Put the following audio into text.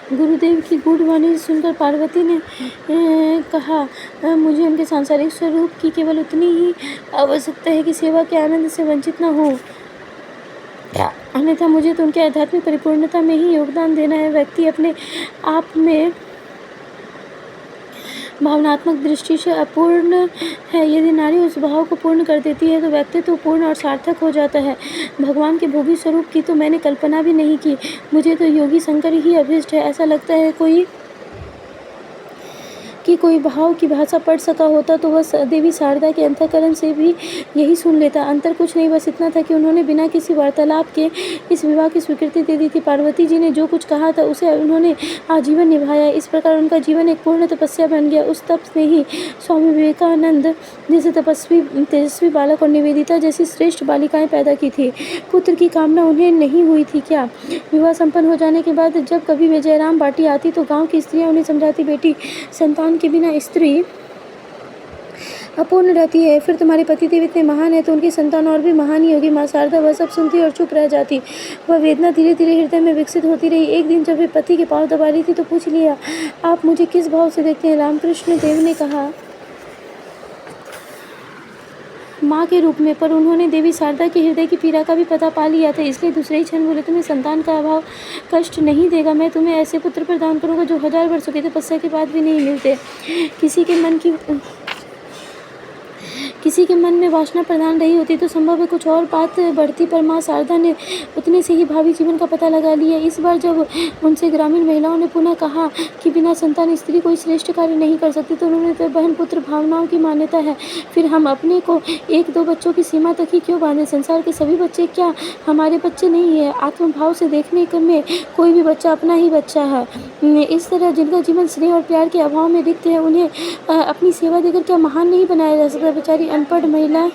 गुरुदेव की गूढ़ वाणी सुनकर पार्वती ने कहा, मुझे उनके सांसारिक स्वरूप की केवल उतनी ही आवश्यकता है कि सेवा के आनंद से वंचित न हो, अन्यथा मुझे तो उनके आध्यात्मिक परिपूर्णता में ही योगदान देना है। व्यक्ति अपने आप में भावनात्मक दृष्टि से अपूर्ण है। यदि नारी उस भाव को पूर्ण कर देती है तो व्यक्तित्व तो पूर्ण और सार्थक हो जाता है। भगवान के भोगी स्वरूप की तो मैंने कल्पना भी नहीं की। मुझे तो योगी शंकर ही अभीष्ट है। ऐसा लगता है कोई भाव की भाषा पढ़ सका होता तो वह देवी शारदा के अंतःकरण से भी यही सुन लेता। अंतर कुछ नहीं, बस इतना था कि उन्होंने बिना किसी वार्तालाप के इस विवाह की स्वीकृति दे दी थी। पार्वती जी ने जो कुछ कहा था उसे उन्होंने आजीवन निभाया। इस प्रकार उनका जीवन एक पूर्ण तपस्या बन गया। उस तप ने ही स्वामी विवेकानंद जैसे तेजस्वी बालक और निवेदिता जैसी श्रेष्ठ बालिकाएं पैदा की थी। पुत्र की कामना उन्हें नहीं हुई थी क्या? विवाह संपन्न हो जाने के बाद जब कभी वे जयराम बाटी आती तो गाँव की स्त्रियाँ उन्हें समझाती, बेटी, संतान के बिना स्त्री अपूर्ण रहती है। फिर तुम्हारे पतिदेव इतने महान है तो उनकी संतान और भी महान ही होगी। माँ शारदा वह सब सुनती और चुप रह जाती। वह वेदना धीरे धीरे हृदय में विकसित होती रही। एक दिन जब वे पति के पाँव दबा रही थी तो पूछ लिया, आप मुझे किस भाव से देखते हैं? रामकृष्ण देव ने कहा, माँ के रूप में। पर उन्होंने देवी शारदा के हृदय की पीड़ा का भी पता पा लिया था, इसलिए दूसरे ही क्षण बोले, तुम्हें संतान का अभाव कष्ट नहीं देगा। मैं तुम्हें ऐसे पुत्र प्रदान करूंगा जो 1000 वर्षों की तपस्या के बाद भी नहीं मिलते। किसी के मन में वासना प्रधान रही होती तो संभव है कुछ और बात बढ़ती, पर माँ शारदा ने उतने से ही भावी जीवन का पता लगा लिया। इस बार जब उनसे ग्रामीण महिलाओं ने पुनः कहा कि बिना संतान स्त्री कोई श्रेष्ठ कार्य नहीं कर सकती तो उन्होंने तो बहन पुत्र भावनाओं की मान्यता है, फिर हम अपने को 1-2 बच्चों की सीमा तक ही क्यों बांधे? संसार के सभी बच्चे क्या हमारे बच्चे नहीं है? आत्मभाव से देखने में कोई भी बच्चा अपना ही बच्चा है। इस तरह जिनका जीवन स्नेह और प्यार के अभाव में रिक्त है उन्हें अपनी सेवा देकर क्या महान नहीं बनाया जा सकता? बेचारी अनपढ़ महिला